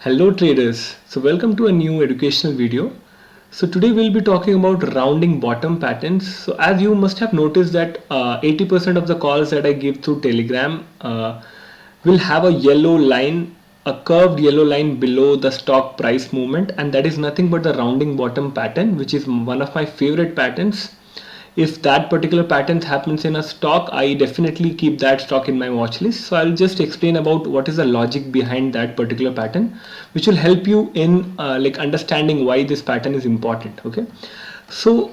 Hello traders, so welcome to a new educational video. So today we'll be talking about rounding bottom patterns. So as you must have noticed that 80% of the calls that I give through Telegram will have a yellow line, a curved yellow line below the stock price movement, and that is nothing but the rounding bottom pattern, which is one of my favorite patterns. If that particular pattern happens in a stock, I definitely keep that stock in my watch list. So I'll just explain about what is the logic behind that particular pattern, which will help you in understanding why this pattern is important. Okay, so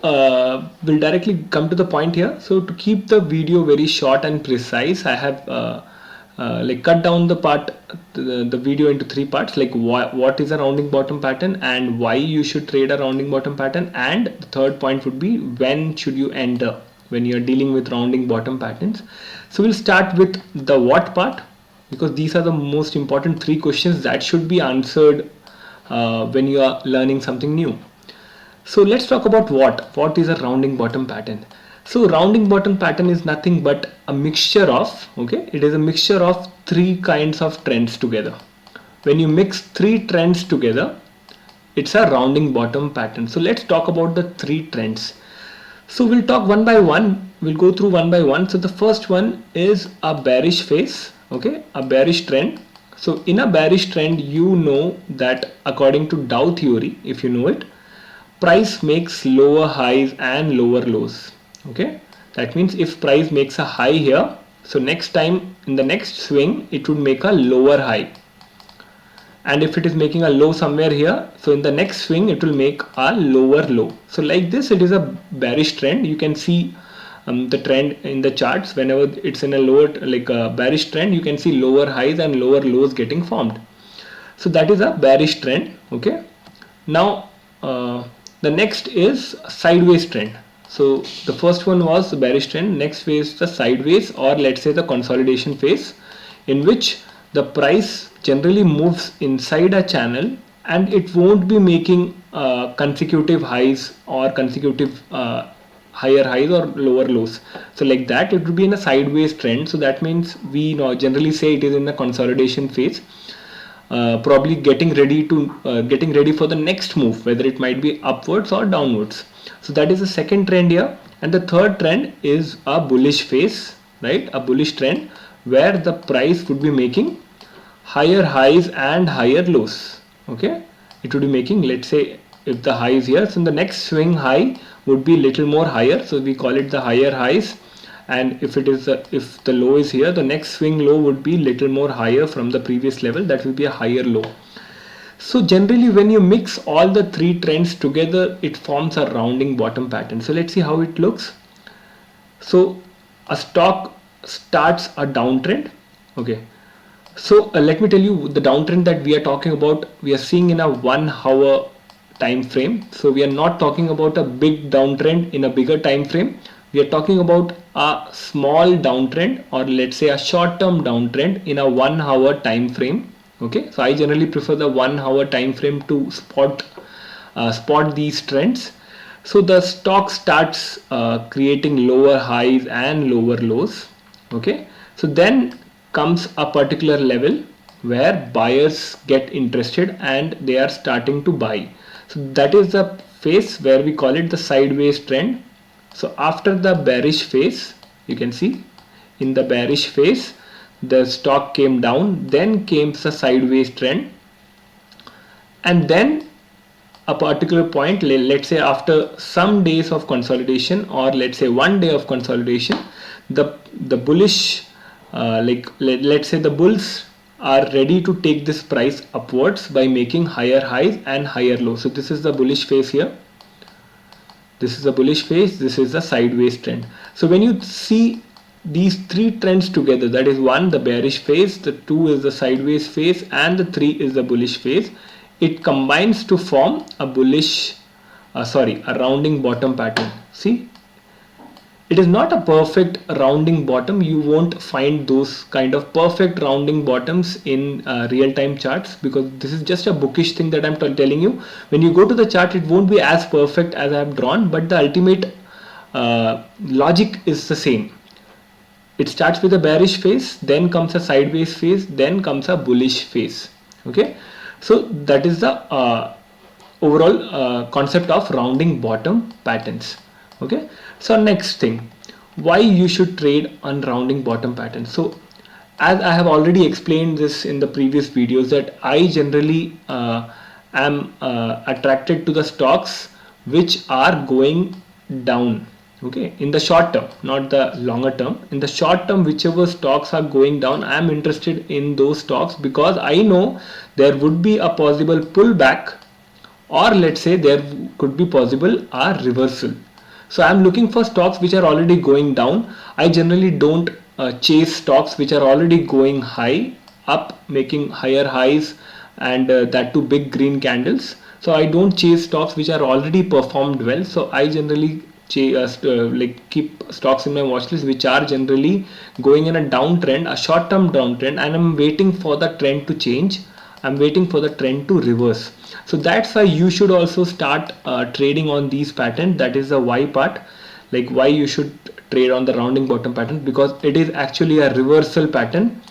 we'll directly come to the point here. So to keep the video very short and precise, I have cut down the video into three parts, like what is a rounding bottom pattern and why you should trade a rounding bottom pattern, and the third point would be when should you enter when you're dealing with rounding bottom patterns. So we'll start with the what part, because these are the most important three questions that should be answered when you are learning something new. So let's talk about what is a rounding bottom pattern. So rounding bottom pattern is nothing but a mixture of, it is a mixture of three kinds of trends together. When you mix three trends together, it's a rounding bottom pattern. So let's talk about the three trends. So we'll talk one by one. We'll go through one by one. So the first one is a bearish phase, a bearish trend. So in a bearish trend, you know that according to Dow theory, if you know it, price makes lower highs and lower lows. That means if price makes a high here, so next time in the next swing it would make a lower high, and if it is making a low somewhere here, so in the next swing it will make a lower low. So like this, it is a bearish trend. You can see the trend in the charts. Whenever it's in a lower, like a bearish trend, you can see lower highs and lower lows getting formed. So that is a bearish trend. Now the next is sideways trend. So the first one was the bearish trend. Next phase the sideways, or let's say the consolidation phase, in which the price generally moves inside a channel and it won't be making consecutive highs or consecutive higher highs or lower lows. So like that, it would be in a sideways trend. So that means we generally say it is in the consolidation phase. Probably getting ready for the next move, whether it might be upwards or downwards. So that is the second trend here. And the third trend is a bullish phase, right? A bullish trend where the price would be making higher highs and higher lows. It would be making, let's say if the high is here, so the next swing high would be little more higher, so we call it the higher highs. And if it is if the low is here, the next swing low would be little more higher from the previous level, that will be a higher low. So generally when you mix all the three trends together, it forms a rounding bottom pattern. So let's see how it looks. So a stock starts a downtrend. So let me tell you the downtrend that we are talking about, we are seeing in a 1 hour time frame. So we are not talking about a big downtrend in a bigger time frame. We are talking about a small downtrend, or let's say a short-term downtrend in a 1 hour time frame. So I generally prefer the 1 hour time frame to spot these trends. So the stock starts creating lower highs and lower lows. So then comes a particular level where buyers get interested and they are starting to buy. So that is the phase where we call it the sideways trend. So after the bearish phase, you can see in the bearish phase the stock came down, then came the sideways trend, and then a particular point, let's say after some days of consolidation, or let's say 1 day of consolidation, the bullish let's say the bulls are ready to take this price upwards by making higher highs and higher lows. So this is the bullish phase here. This is the bullish phase, this is the sideways trend. So when you see these three trends together, that is 1 the bearish phase, the 2 is the sideways phase, and the 3 is the bullish phase, it combines to form a rounding bottom pattern. See, it is not a perfect rounding bottom. You won't find those kind of perfect rounding bottoms in real-time charts, because this is just a bookish thing that I'm telling you. When you go to the chart, it won't be as perfect as I have drawn, but the ultimate logic is the same. It starts with a bearish phase, then comes a sideways phase, then comes a bullish phase. So that is the overall concept of rounding bottom patterns. Okay, so next thing, why you should trade on rounding bottom patterns. So as I have already explained this in the previous videos, that I generally am attracted to the stocks which are going down, okay, in the short term, not the longer term. In the short term, whichever stocks are going down, I am interested in those stocks because I know there would be a possible pullback, or let's say there could be possible a reversal. So I'm looking for stocks which are already going down. I generally don't chase stocks which are already going high up, making higher highs, and that too big green candles. So I don't chase stocks which are already performed well. So I generally like keep stocks in my watch list which are generally going in a downtrend, a short term downtrend, and I'm waiting for the trend to change. I'm waiting for the trend to reverse. So that's why you should also start trading on these patterns. That is the why part, like why you should trade on the rounding bottom pattern, because it is actually a reversal pattern.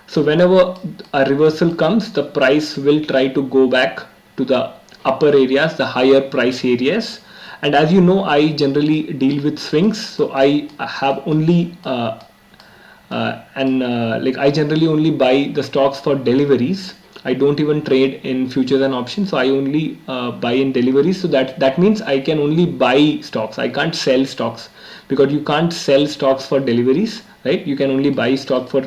So whenever a reversal comes, the price will try to go back to the upper areas, the higher price areas. And as you know, I generally deal with swings, so I have only like I generally only buy the stocks for deliveries. I don't even trade in futures and options, so I only buy in deliveries. So that means I can only buy stocks. I can't sell stocks, because you can't sell stocks for deliveries, right? You can only buy stock for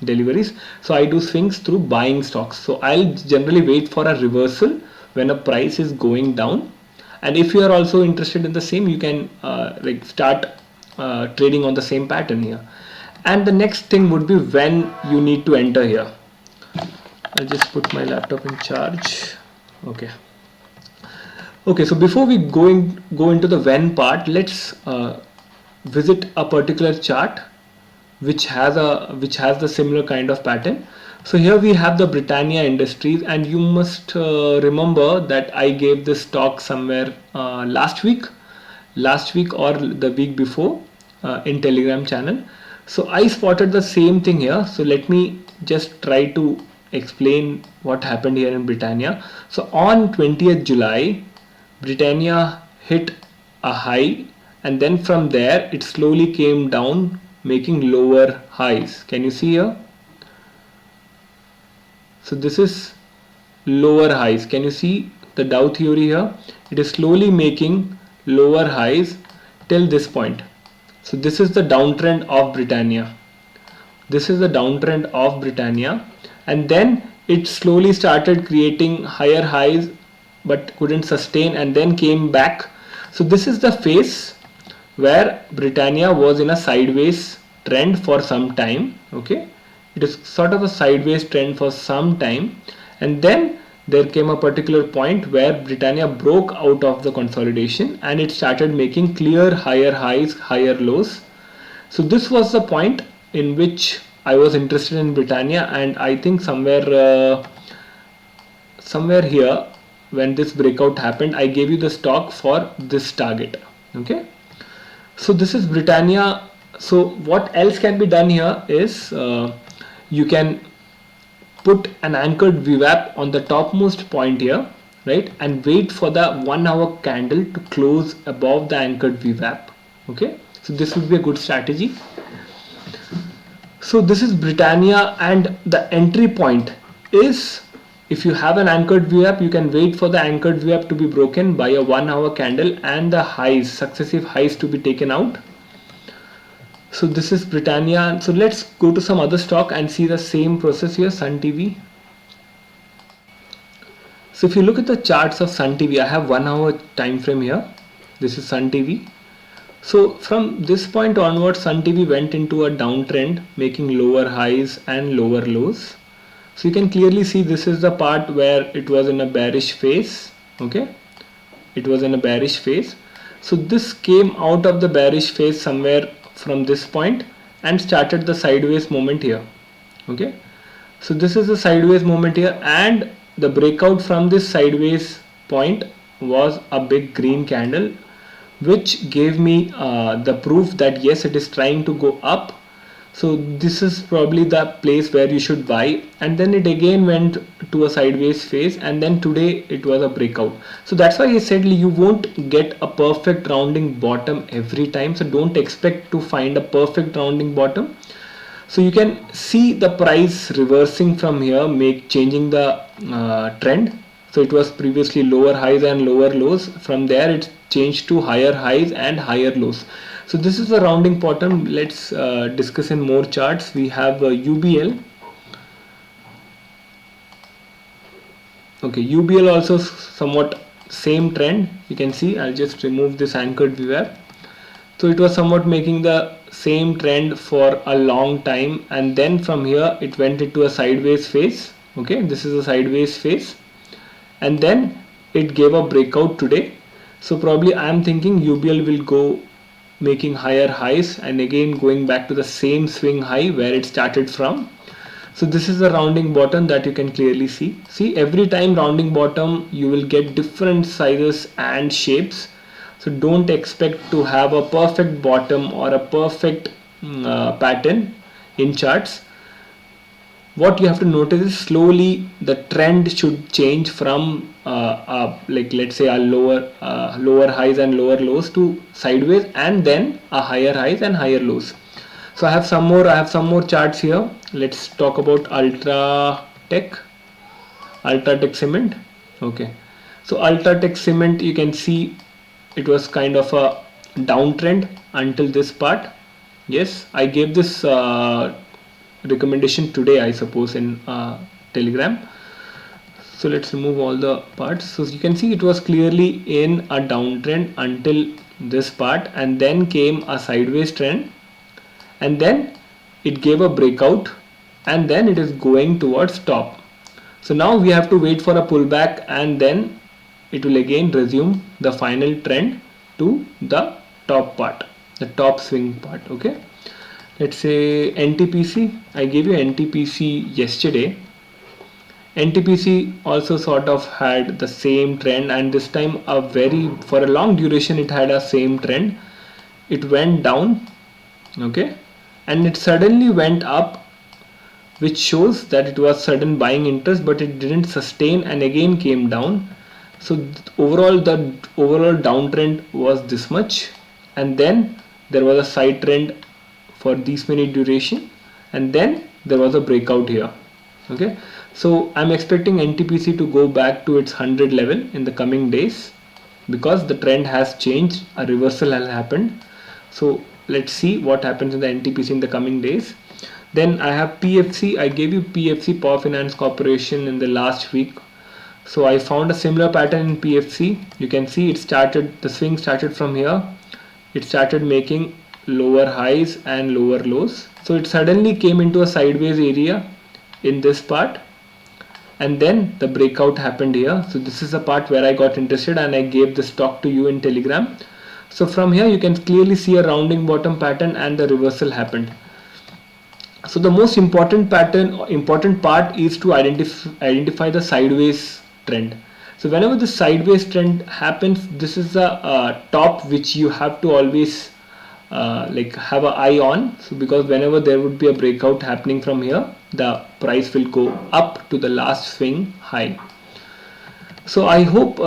deliveries. So I do swings through buying stocks. So I'll generally wait for a reversal when a price is going down. And if you are also interested in the same, you can like start trading on the same pattern here. And the next thing would be when you need to enter here. I'll just put my laptop in charge. Okay. Okay, so before we go into the when part, let's visit a particular chart which has the similar kind of pattern. So here we have the Britannia Industries, and you must remember that I gave this talk somewhere last week or the week before in Telegram channel. So I spotted the same thing here. So let me just try to explain what happened here in Britannia. So on 20th July, Britannia hit a high, and then from there it slowly came down, making lower highs. Can you see here? So this is lower highs. Can you see the Dow theory here? It is slowly making lower highs till this point. So this is the downtrend of Britannia. This is the downtrend of Britannia, and then it slowly started creating higher highs but couldn't sustain, and then came back. So this is the phase where Britannia was in a sideways trend for some time. Okay, it is sort of a sideways trend for some time, and then there came a particular point where Britannia broke out of the consolidation and it started making clear higher highs, higher lows. So this was the point in which I was interested in Britannia, and I think somewhere here, when this breakout happened, I gave you the stock for this target. Okay, so this is Britannia. So what else can be done here is you can put an anchored VWAP on the topmost point here, right, and wait for the 1 hour candle to close above the anchored VWAP. Okay, so this would be a good strategy. So this is Britannia, and the entry point is, if you have an anchored VWAP, you can wait for the anchored VWAP to be broken by a 1 hour candle and the highs, successive highs, to be taken out. So this is Britannia. So let's go to some other stock and see the same process here. Sun TV. So if you look at the charts of Sun TV, I have 1 hour time frame here. This is Sun TV. So from this point onwards, Sun TV went into a downtrend, making lower highs and lower lows. So you can clearly see this is the part where it was in a bearish phase. Okay, it was in a bearish phase. So this came out of the bearish phase somewhere from this point and started the sideways movement here. Okay, so this is the sideways movement here, and the breakout from this sideways point was a big green candle, which gave me the proof that yes, it is trying to go up, So this is probably the place where you should buy, and then it again went to a sideways phase, and then today it was a breakout. So that's why I said you won't get a perfect rounding bottom every time, so don't expect to find a perfect rounding bottom. So you can see the price reversing from here, changing the trend. So it was previously lower highs and lower lows. From there it changed to higher highs and higher lows. So this is the rounding bottom. Let's discuss in more charts. We have UBL. Okay, UBL also somewhat same trend. You can see, I'll just remove this anchored viewer. So it was somewhat making the same trend for a long time, and then from here it went into a sideways phase. Okay, this is a sideways phase, and then it gave a breakout today. So probably I am thinking UBL will go making higher highs and again going back to the same swing high where it started from. So this is the rounding bottom that you can clearly see. See, every time rounding bottom you will get different sizes and shapes. So don't expect to have a perfect bottom or a perfect pattern in charts. What you have to notice is slowly the trend should change from like let's say a lower highs and lower lows to sideways, and then a higher highs and higher lows. So I have some more charts here. Let's talk about Ultratech Cement. Okay, so Ultratech Cement, you can see it was kind of a downtrend until this part. Yes, I gave this recommendation today, I suppose, in Telegram. So let's remove all the parts. So you can see it was clearly in a downtrend until this part, and then came a sideways trend, and then it gave a breakout, and then it is going towards top. So now we have to wait for a pullback, and then it will again resume the final trend to the top part, the top swing part. Okay, let's say NTPC. I gave you NTPC yesterday. NTPC also sort of had the same trend, and this time for a long duration it had a same trend. It went down, okay, and it suddenly went up, which shows that it was sudden buying interest, but it didn't sustain and again came down. So the overall downtrend was this much, and then there was a side trend for this many duration, and then there was a breakout here. Okay, so I'm expecting NTPC to go back to its 100 level in the coming days, because the trend has changed, a reversal has happened. So let's see what happens in the NTPC in the coming days. Then I have PFC. I gave you PFC, Power Finance Corporation, in the last week. So I found a similar pattern in PFC. You can see the swing started from here. It started making lower highs and lower lows. So it suddenly came into a sideways area in this part, and then the breakout happened here. So this is the part where I got interested, and I gave the stock to you in Telegram. So from here you can clearly see a rounding bottom pattern, and the reversal happened. So the most important part is to identify the sideways trend. So whenever the sideways trend happens, this is the top which you have to always have an eye on. So because whenever there would be a breakout happening from here, the price will go up to the last swing high. So I hope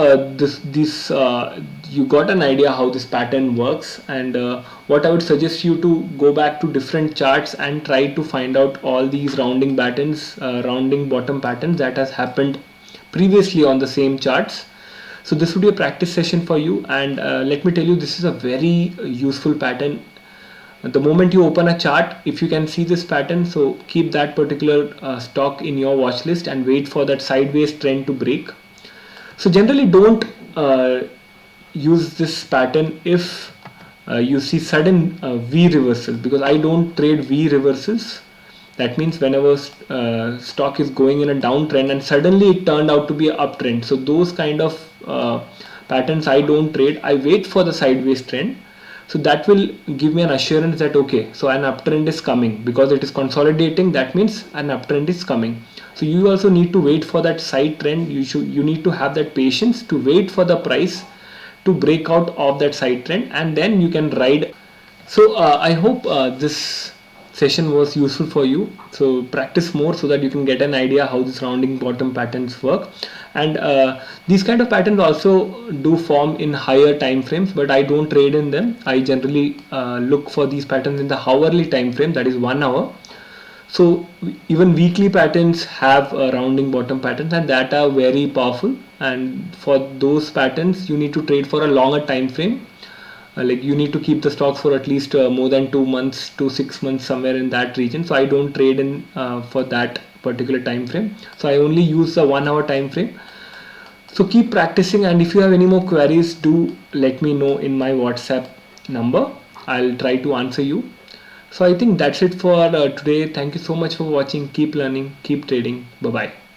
you got an idea how this pattern works, and what I would suggest you to go back to different charts and try to find out all these rounding bottom patterns that has happened previously on the same charts. So this would be a practice session for you, and let me tell you, this is a very useful pattern. The moment you open a chart, if you can see this pattern, so keep that particular stock in your watch list and wait for that sideways trend to break. So generally don't use this pattern if you see sudden V reversals, because I don't trade V reversals. That means whenever stock is going in a downtrend and suddenly it turned out to be an uptrend, so those kind of patterns I don't trade. I wait for the sideways trend. So that will give me an assurance that okay, so an uptrend is coming, because it is consolidating. That means an uptrend is coming. So you also need to wait for that side trend. You need to have that patience to wait for the price to break out of that side trend, and then you can ride. So I hope this session was useful for you. So practice more so that you can get an idea how these rounding bottom patterns work. And these kind of patterns also do form in higher time frames, but I don't trade in them. I generally look for these patterns in the hourly time frame, that is 1 hour. So even weekly patterns have rounding bottom patterns, and that are very powerful. And for those patterns you need to trade for a longer time frame. Like you need to keep the stocks for at least more than 2 months to 6 months, somewhere in that region. So I don't trade in for that particular time frame. So I only use the 1 hour time frame. So keep practicing, and if you have any more queries, do let me know in my WhatsApp number. I'll try to answer you. So I think that's it for today. Thank you so much for watching. Keep learning, keep trading. Bye bye.